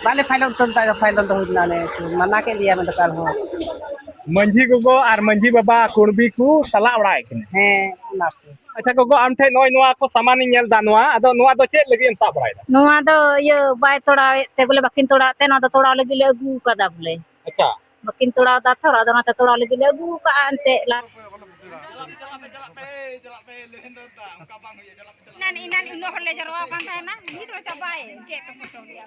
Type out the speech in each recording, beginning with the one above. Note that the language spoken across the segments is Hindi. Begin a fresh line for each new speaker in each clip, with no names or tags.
बाले फाइल तो फाइल तो हुई ना मना के दिया मैं दकाल हो
मंझी गोगो और मंझी बाबा कुणबी को सला उड़ाए कने
हैं ना
अच्छा गोगो आम ठे नोय नोआ को सामान नेल दा नोआ अदो नोआ दो चेक लगी सा बड़ाय दा
नोआ दो ये बाय तोड़ा ते बोले बकिन तोड़ा ते ना तोड़ा लगी ले अगू कदा बोले
अच्छा
बकिन तोड़ा दा थोड़ा दो ना तोड़ा लगी ले अगू का अंते ला nan inan ino hole jarwa kan tha na ni do cabai je to foto dia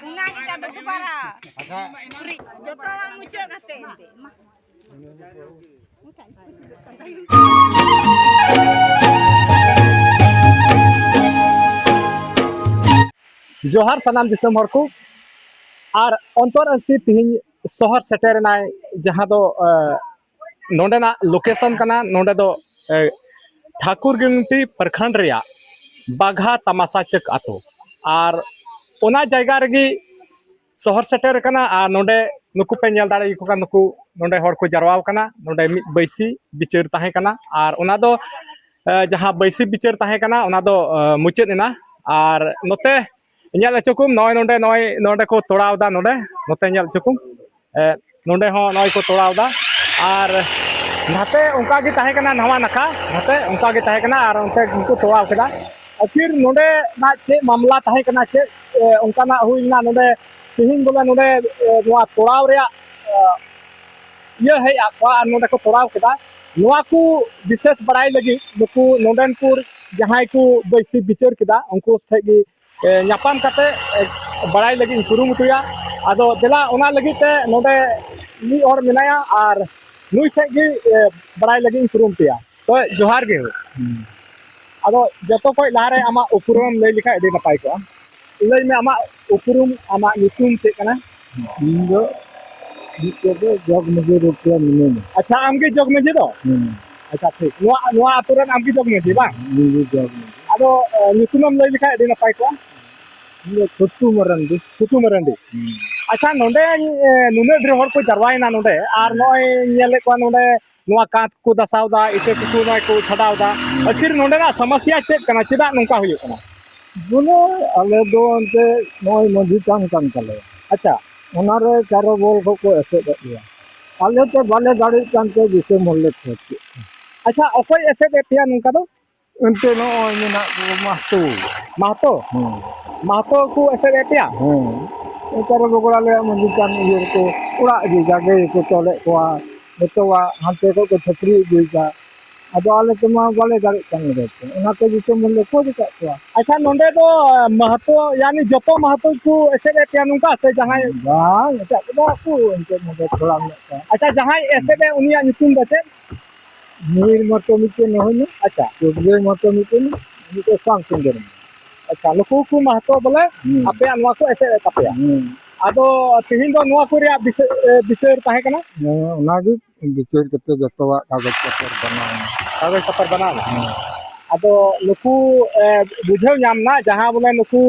Unang kita do para
अच्छा
joto mucho kate
जोहार सनाम दिसम हर को और अंतर अंशी तिहिन शहर सेटर नाय जहां दो नोंडेना लोकेशन कना नोंडे दो ठाकुरगंटी प्रखंड रिया बाघा तमाशा चक आतो और ओना जायगा रगी शहर सेटर कना और नोंडे नुकु पे नेल दाड़े को नुकु नोंडे हर को जरवाव कना नोंडे मिद बैसी बिचार ताहे कना और ओना दो जहां बैसी बिचार ताहे कना ओना दो मुचेद एना और नोते इन्याल चुकुम नॉय नोंडे नॉय नोंडे को तोड़ावदा नोंडे नोते इन्याल चुकुम नोंडे हो नॉय को तोड़ावदा और नाते उनका गे ताहे कना नवा नखा नाते उनका गे ताहे कना और उनते उनको तोड़ाव केदा आखिर नोंडे ना चे मामला ताहे कना चे उनका ना हुइना नोंडे तिहिन बोला नोंडे नवा तोड़ाव रे ये है आका नोंडे को तोड़ाव केदा नवा को विशेष बड़ाई लगी नुकु नोंडेनपुर जहां को बैसी बिचार केदा उनको ठेगी ᱧᱟᱯᱟᱢ ᱠᱟᱛᱮ ᱵᱟᱲᱟᱭ ᱞᱟᱹᱜᱤᱫ ᱠᱩᱨᱩᱢᱩᱴᱩᱭᱟ ᱟᱫᱚ ᱫᱮᱞᱟ ᱚᱱᱟ ᱞᱟᱹᱜᱤᱫ ᱛᱮ ᱱᱚᱰᱮ ᱢᱤᱫ ᱦᱚᱲ ᱢᱮᱱᱟᱭᱟ ᱟᱨ ᱱᱩᱭ ᱴᱷᱮᱡ ᱜᱮ ᱵᱟᱲᱟᱭ ᱞᱟᱹᱜᱤᱫ ᱠᱩᱨᱩᱢᱩᱴᱩᱭᱟ ᱛᱚ ᱡᱚᱦᱟᱨ ᱜᱮ ᱟᱫᱚ ᱡᱚᱛᱚ ᱠᱷᱚᱡ ᱞᱟᱦᱟᱨᱮ ᱟᱢᱟᱜ ᱩᱯᱨᱩᱢ ᱞᱟᱹᱭ ᱞᱮᱠᱷᱟᱡ ᱟᱹᱰᱤ ᱱᱟᱯᱟᱭ ᱠᱚᱜᱼᱟ ᱞᱟᱹᱭ ᱢᱮ ᱟᱢᱟᱜ ᱩᱯᱨᱩᱢ ᱟᱢᱟᱜ ᱧᱩᱛᱩᱢ ᱪᱮᱫ ᱠᱟᱱᱟ
ᱤᱧ ᱫᱚ ᱱᱤᱛᱚᱜ ᱫᱚ ᱡᱚᱜᱽ ᱢᱟᱺᱡᱷᱤ ᱨᱩᱯ ᱨᱮ ᱢᱤᱱᱟᱹᱧᱟ
ᱟᱪᱪᱷᱟ ᱟᱢᱜᱮ ᱡᱚᱜᱽ ᱢᱟᱺᱡᱷᱤ ᱫᱚ ᱟᱪᱪᱷᱟ ᱴᱷᱤᱠ ᱱᱚᱣᱟ ᱟᱛᱳ ᱨᱮᱱ ᱟᱢᱜᱮ ᱡᱚᱜᱽ ᱢᱟᱺᱡᱷᱤ ᱵᱟᱝ
ᱤᱧ ᱜᱮ ᱡᱚᱜᱽ ᱢᱟᱺᱡᱷᱤ
ᱟᱫᱚ ᱧᱩᱛᱩᱢᱮᱢ ᱞᱟᱹᱭ ᱞᱮᱠᱷᱟᱡ ᱟᱹᱰᱤ ᱱᱟᱯᱟय ᱠᱚᱜᱼᱟ
ᱪᱷᱩᱴᱩ ᱢᱟᱨᱟᱱᱰᱤ
ᱪᱷᱩᱴᱩ ᱢᱟᱨᱟᱱᱰᱤ अच्छा नोंडे नुने ढेर हर को जरवायना नोंडे और नय नेले को नोंडे नोआ कांत को दसावदा इते को नय को छडावदा आखिर नोंडे ना समस्या चेक कना चेदा नोंका हुयो कना
बोले आले दो अंते नय मधी कान तले
अच्छा
ओना रे चारो बोल को एसे दिया आले ते बाले गाड़ी कानते दिसे मोले थे
अच्छा ओकोय एसे दे पिया नोंका दो
अंते नो मेना को
महतो महतो को एसे दे पिया चारो
बगड़ा ले मधी कान ये को उड़ा जी जागे को चले को बेतवा हाथे को छतरी देगा अब आले तमा बाले गाड़ी कान रहते ओना के दिसे मोले को दिका को
अच्छा नोंडे दो महतो यानी जतो महतो को एसे दे पिया नोंका से जहां
बा एटा को अंते मोले थोड़ा
अच्छा जहां एसे दे उनिया नितुम बचे
नीर मतो मिते न होने
अच्छा
जोगे मतो मिते नि को सांग सिंगर
अच्छा लुकु को महतो बोले आपे नवा को एसे तपया आदो तिहिन दो नवा को रिया विषय ताहे कना
ओना गे विचार कते जतवा कागज पत्र बनाना
आदो लुकु बुझाव नामना जहां बोले नुकु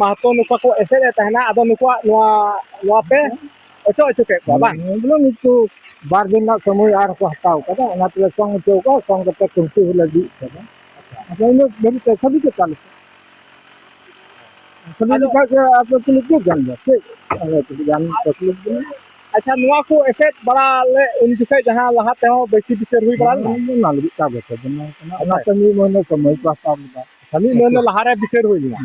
महतो नुका को एसे ताहेना आदो नुकु नवा पे ओचो के बाबा
बोलो नितो बार दिन ना समय आर को हटाओ कदा ओना ते संग चौका संग कते कुंसी लगी कदा अच्छा इन मेरी सभी के चालू सभी लोग के आप लोग के जान जाते जान तकलीफ
अच्छा नुआ को ऐसे बड़ा ले उनके से जहां लहाते हो बेसी बिचर हुई बड़ा
ना लगी का बता बना ना तनी मने समय पास आप बता
खाली मने लहारे बिचर हुई ना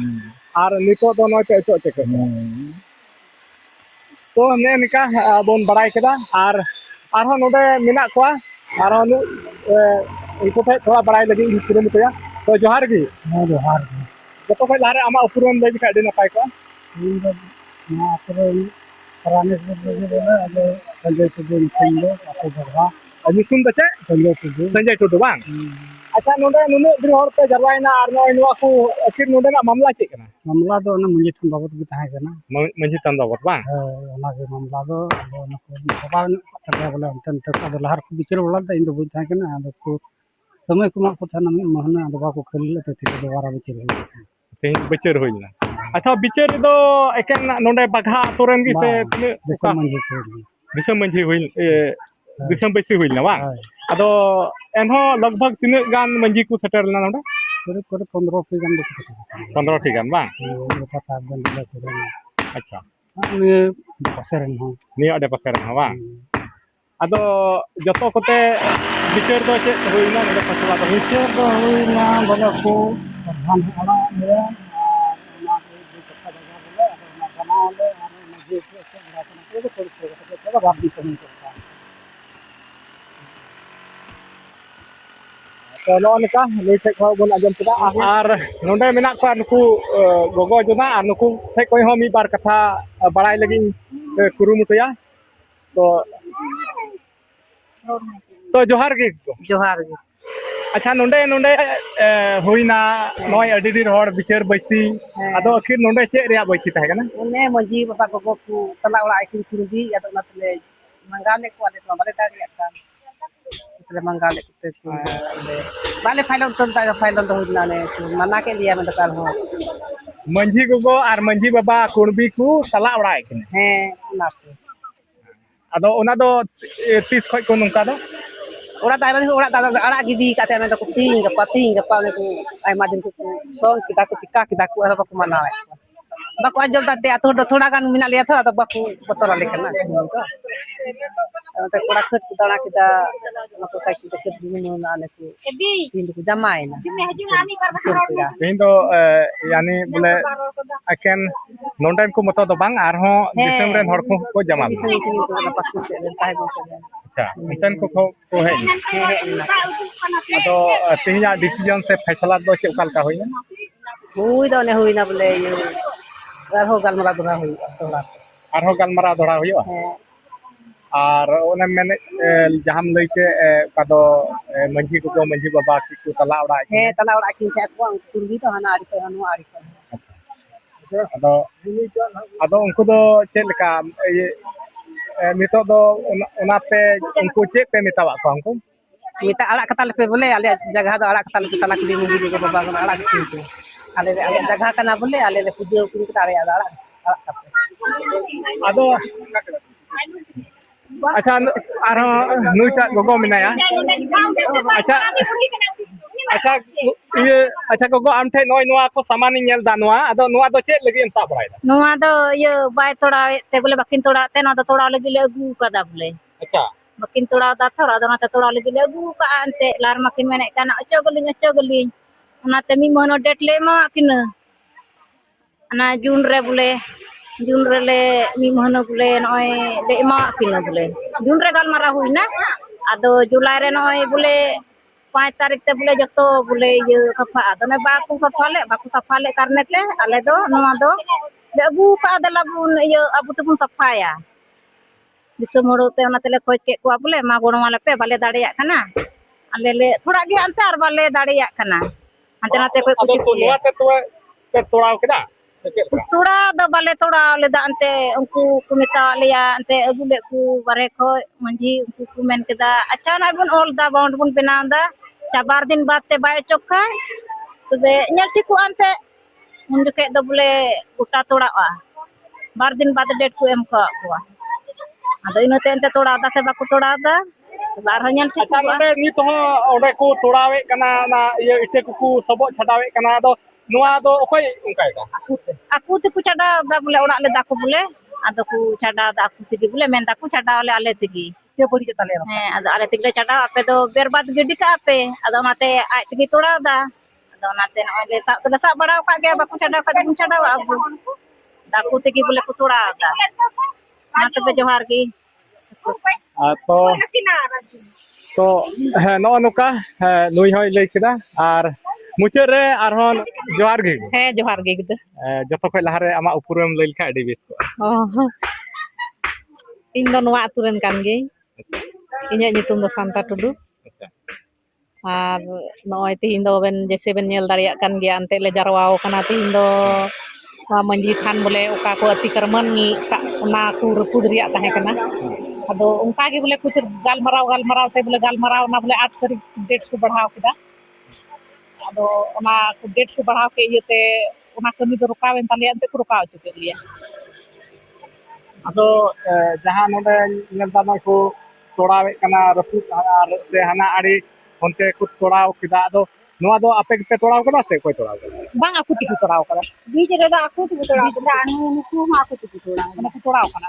और निको तो नय पे के तो ने निका बोन बड़ाई केदा और आरो नोडे मिना कोआ आरो नु इको पे थोड़ा बड़ाई लगी किलोमीटर तो जोहार गी
जोहार
जतो पे लारे आमा उपरम लई दिखा दे नपाय को
ना अपरे पुराने से बोले अबे संजय टुडू सिंह आपको बड़वा
अभी सुन बचे संजय टुडू बांग अच्छा नोडे नुनु दिर हर पे जरवाइना और नय नुवा को आखिर नोडे ना मामला चेक ना
मामला तो ना मंजी थन बाबत भी ताहे कना
मंजी थन बाबत बांग
ओना के मामला दो ओना को बाबा तके बोले अंतन तक लहर को बिचर बोला त इन दो बुझ ताहे कना आदो को समय को मा को थाना में महना दबा को खेल ले तो दोबारा बिचर हो
तेज बिचर होइना अच्छा बिचर दो एकेन नोडे बाघा तोरन गी से
दिसम
मंजी होइल दिसम बेसी होइल ना बा अदो एनहो लगभग तिने गान मंजी को सेटर ना नोडे
करीब करीब 15 टी गान देखो
15 टी गान bang
लेखा साहब गान दिला तो
अच्छा
ये पसेरन हो
निया ada pasar bang ado joto kote bicar do cek huina node pasala do
विचार तो हुईना बोले को प्रधान हड़ा मेरा ना दो कथा जगह बोले ना बनाओले और ना जे से बड़ा करना तो कोई तो बात भी कहीं करता तो नोनका लेते को बोल आजम केदा
ar nonde menak ko nuku gogo jona ar nuku thek koi ho mi bar katha barai lagi kurumutu ya to johar gi
जोहार जी
अच्छा नोंडे नोंडे हुईना नय अडी डी हड़ बिचार बैसी आदो आखिर नोंडे चे रिया बैसी ताहे कना
उन्हें मंजी बाबा गोगो को तला उड़ा आइकिन कुरुबी या तो नतले मंगाले को आले तो बाले दाड़ी आता तले मंगाले को बाले फाइल तो हुना ने मना के लिया मैं तो काल हो
मंझी गोगो आर मंझी बाबा कुणबी को तला उड़ा आइकिन
हैं ना
आदो ओना दो तीस खय को नुका दो
orang tak ada orang tak ada arak gidi kata saya tu ting apa ni ku ai madin ku song kita ku cikak kita ku apa ku mana baku ajol tadi atur thoda kan mina lihat tu atau baku botol lagi kena itu tak kurang kita aku kai kita ke dulu na ku ini ku jamai na
Indo yani boleh akan nonton ku moto do bang arho disem ren hor ko jamal
sini tu dapat ku dan tahu ku
अच्छा नोंटन को है आदो तिहिया डिसीजन से फैसला दो चे उकाल का होइना
हुई ना बोले ये हो गलमरा दुरा हुई
आरहो गलमरा दोड़ा हुइयो आर ओने मेने जहाम लइके कादो मंझी को मंझी बाबा की को तला उड़ा
है तला उड़ा की से को कुंडी तो हना आड़ी तो हनु आड़ी
आदो आदो उनको दो चे लका ये नितो दो उनाते उनको चे पे मितावा को हमको
मिता आड़ा कता पे बोले आले जगह दो आड़ा कता पे तला कुली मुंगी के बाबा को आड़ा की आले जगह कना बोले आले पूजे उकिन के आड़े आड़ा
आदो अच्छा आरो नुटा गोगो मिनाया अच्छा अच्छा ये अच्छा गोगो आम ठे नोय नोआ को सामान नेल दा नोआ आदो नोआ दो चे लगी एम सा बरायदा
नोआ दो ये बाय तोड़ा ते बोले बकिन तोड़ा ते ना तोड़ा लगी ले अगू कदा बोले
अच्छा
बकिन तोड़ा दा थोड़ा दो ना तोड़ा लगी ले अगू का अंते लार मकिन मेने काना अचो गली ना ते मी मोनो डेट ले मा किन ना जून रे ले मी मोनो बोले नय ले मा किन बोले जून रे गाल मारा हुई ना आदो जुलाई रे नय बोले 5 तारीख ते बोले जतो बोले ये सफा आदो ने बाकू सफा ले करने ते आले दो नोआ दो ले अगू का दला बुन ये अबु तबुन सफाया दिसो मोड़ो ते ओना तेले खोज के को बोले मा गोणो वाले पे बाले दाड़िया खाना आले ले थोड़ा गे अंते आर बाले दाड़िया खाना अंते नाते कोई कुछ
तो नोआ ते तोड़ाव केदा
तोड़ा दो बाले तोड़ा ले दा अंते उनको को मिता लिया अंते अगू ले को बारे खो मंजी उनको को मेन केदा अच्छा ना बन ऑल दा बाउंड बन बनांदा चार दिन बाद ते बाय चोखा तबे ñal tiku ante उन के दो बोले उटा तोड़ा बार दिन बाद डेट को एम को आदो इनते अंते तोड़ा दा से बाको तोड़ा दा बार ñal tiku
अच्छा नोडे नी तो ओडे को तोड़ावे कना ना ये इटे को सबो छडावे कना दो नोआ दो ओखय उनकाय दा
aku te ku cada da बोले ओड़ा ले दा को बोले आदो ku cada da aku tigi बोले मेन दा ku cada ले आले तigi
के बड़ी जता ले
हैं आदो आले तigi cada ape do berbat gedi ka ape आदो mate ai tigi तोड़ा दा आदो नाते नले सा बड़ा का गे बाku cada का दिन cada abu दा ku tigi बोले ku तोड़ा दा नाते पे जोहार की
तो नो नुका नुई होय लई केदा आर मुचार रे आरहन जोहार गे
है जोहार गे गद
जतो खय लहारे आमा उपुरम लई लखा आडी बेस को
इन दो नवा अतुरेन कान गे इnya nyutum do Santa Tudu ar noy tihin do ben jese ben nyel daria kan ge ante le jarwao kana tihin do manji than bole oka ko ati karman ni ka ona ku rupud riya tahe kana ado unka ge bole kuch galmarao te bole galmarao na bole 8 तारीख डेट को बढ़ाव किदा ado ona ku डेट को बढ़ाव के यते ona kami do rukawen tali ante ku rukaw chuke liya
ado जहां नोडे नेल दा को तोड़ावे कना रसुद आर से हना आड़ी होनते को तोड़ाव किदा ado नोआ दो आपे के तोड़ाव कदा से कोई तोड़ाव कदा
bang aku tipu torau kada
बीच रे aku tu betul ada anu nuku ma aku tu betul
kana ku torau kana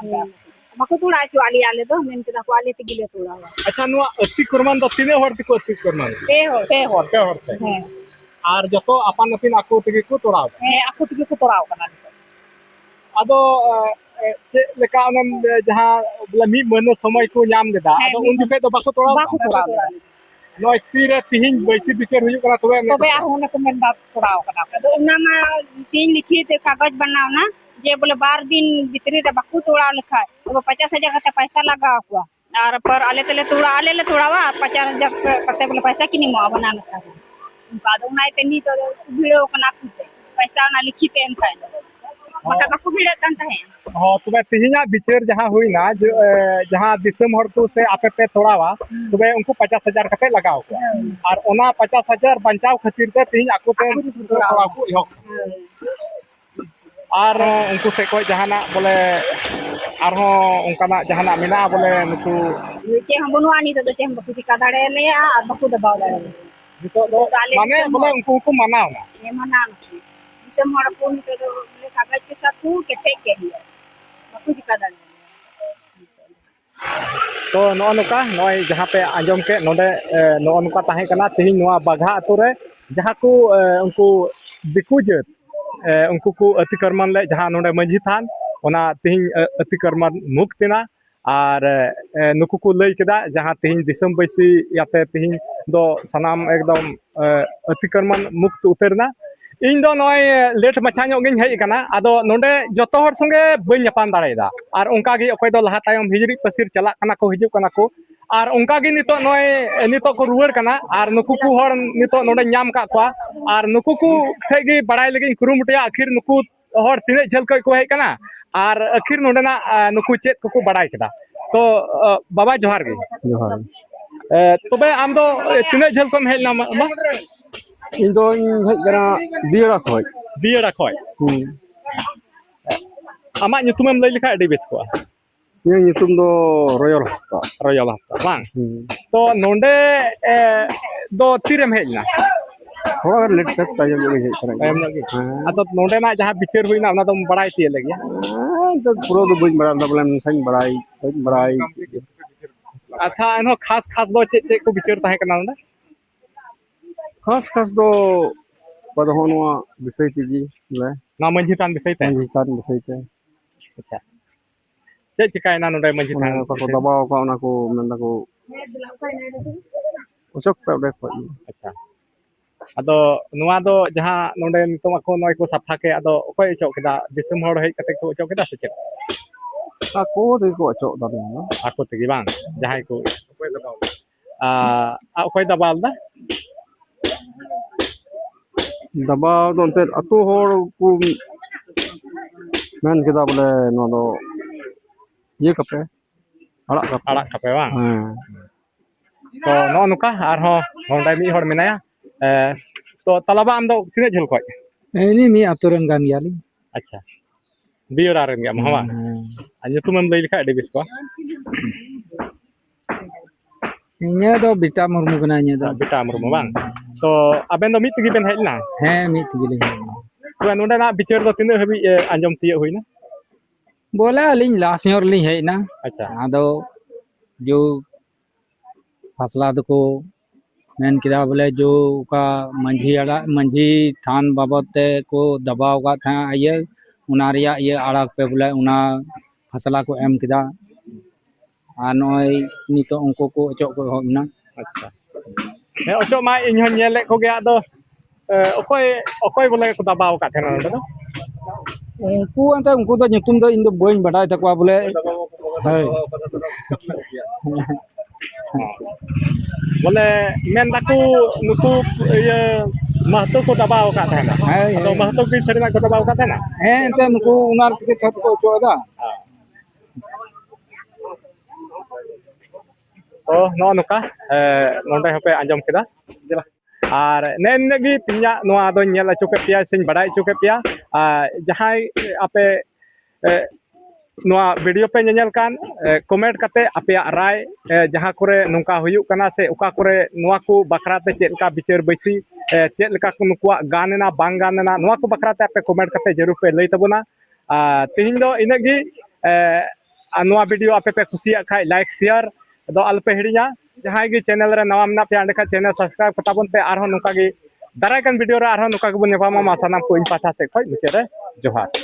aku tu lah cuali ale tu men kita aku ale tigile tu lah
अच्छा नोआ अति कर्मन दो तीने हर को अति कर्मन
pe
पे हरते
he
आर जतो अपन अपिन आको तगे को तोड़ाव
he aku tipu ku torau kana
आदो चे लेका ओनम जहां बोला मी मनो समय को नाम लेदा आदो उन जुके दो बाको तोड़ाव
baku torau
नो स्थिर तिहिन बैसी बिचर हुई करा तबे
tobe aku na kumen da torau kana
तो उन्ना तीन लिखित कागज बनाओ ना जे बोले 12 दिन भीतरी रे बाकू तोड़ा लिखा तो 50,000 का पैसा लगा हुआ और पर आले तले तोड़ा आले ले तोड़ावा 50,000 करते बोले पैसा कि नहीं मुआ बना लिखा उनका दो ना कनी तो भिड़ो कना खुदे पैसा ना लिखित एम खाए मका बाकू भिड़े तंत है
हां तबे तिहिना बिचर जहां हुई ना जो जहां दिसम हर को से आपे पे तोड़ावा तबे उनको 50,000 कते लगाओ और ओना 50,000 बचाव खातिर ते तिहिन आको पे तोड़ाव को इहो और उनको से कोई जहाना बोले आरो उनकाना जहाना मिना बोले नुकु
चे हम बनुआनी तो चे हम बाकू चिका दाड़े ले आ बाकू दबाव दाड़े
तो माने बोले उनको को मनाओ ना
ये मना इसे मोड़ को तो बोले कागज के साथ को के टेक के दिया बाकू चिका दाड़े
तो नो नुका नय जहां पे आंजम के नोडे नो नुका ताहे कना तिहिन नोआ बाघा अतु रे जहां को उनको दिकु जत उनको को अतिक्रमण ले जहां नोडे मंझी थान ओना तिहिन अतिक्रमण मुक्तिना और नुकु को लई केदा जहां तिहिन दिसम बैसी याते तिहिन दो सनाम एकदम अतिक्रमण मुक्त उतरना इन दो नय लेट मछा ᱧᱚᱜ गिन हेज कना आदो नोडे जतो हर संगे बइन ᱧᱟᱯᱟᱢ दाड़ायदा और उनका गी अकोय दो लहा तायम हिजरी पसिर चला कना को हिजु कना को और उनका गी नितो नय नितो को रुवर कना और नुकु को हर नितो नोडे ᱧᱟᱢ का को और नुकु को ठेगी बड़ाई लगी कुरुमुटिया आखिर नुकु हर तिने झल को हेज कना और आखिर नोडेना नुकु चेत को बड़ाई केदा तो बाबा जोहार गी जोहार तबे आम दो तिने झल कोम हेज ना
इन दो हेज करा दियड़ा खोय
बियड़ा खोय आमा nyutumem lay lekha adi bes ko
ये nyutum do royal hasta
royal hasta bang to nonde do tirem hejna
थोड़ा लेट सेट टाइम लगे हेज करा
em lagi ato nonde na jaha bichar huina ona dom badai tie lagi
तो पूरा तो बइन बड़ा मतलब सही बड़ाई
अच्छा एनो खास खास do che ko bichar tahe kana nonde
खास दो पदहोनवा विषय तीजी ले
na manji tan bisai te
मंजिस्तान विषय ते
acha che chikai na nonde manji tan
को दबाव का उना को नंदा को उचक पे उडे को
acha ado noa do jaha nonde nitom ako noy ko safa ke ado okoy ochok keda disum hor hej kate ko ochok keda se che
को दे को अचो दादा ना
ako tegi bang jahai ko okoy dabaw okoy dabal da
दबाव तो अंतर अतो होर को मैन केदा बोले नो दो ये कपे
arak kape bang
हां
तो नो नुका आरो नोंडे मी हर मेनाया तो तलाबा आम दो तिने झल खय
ini mi aturan gan yali
अच्छा बियोरा रन गया महवा अन्य तुमम लई लिखा ade bis ko
इnya do bita murmu kana nya do
bita murmu bang तो aben do mit tigi ben hejna
he mi tigili
तो नोंडे ना बिचार दो तिने हबि आंजम तिय होइना
बोला लिंग लास्ट ईयर लिंग है ना
अच्छा
आदो जो फसला को मेन किदा बोले जो का मंझी थान बाबत ते को दबाव का था ये उना रिया ये आड़क पे बोले उना फसला को एम किदा आ नय नितो उनको को अचो को होना
अच्छा हे अचो मा इन हन नेले को गया दो ओकोय बोले को दबाव का थे नोंडे दो
उनको तो nyutum do इन दो बइन बडाय तकवा बोले है
बोले मेन दाकू नुकु ये महतो को दबाव का थे ना तो महतो की सरीना को दबाव का थे ना
है एंते नुको उनार के थप को चोदा
तो नो नुका नोंडे हपे आंजम केदा और नेगी पिया नोआ दो नेल अचो के पिया सिंह बड़ाई चो के पिया जहां आपे नोआ वीडियो पे नेल कान कमेंट कते आपे राय जहां करे नोंका हुयुक कना से ओका करे नोआ को बखराते चेलका विचार बैसी चेलका को नुकुआ गानना बांग गानना नोआ को बखराते आपे कमेंट कते जरूर पे लई तबना तिहिन दो इनगी नोआ वीडियो आपे पे खुशिया खाय लाइक शेयर दो अल्पे हिड़िया जहां गी चैनल रे नवा मना पे अंडका चैनल सब्सक्राइब कताबन पे आरो नुका गी दाराय कान वीडियो रे आरो नुका को बन नेपामा सानाम को इन पाथा से खोय मुचे रे जोहार।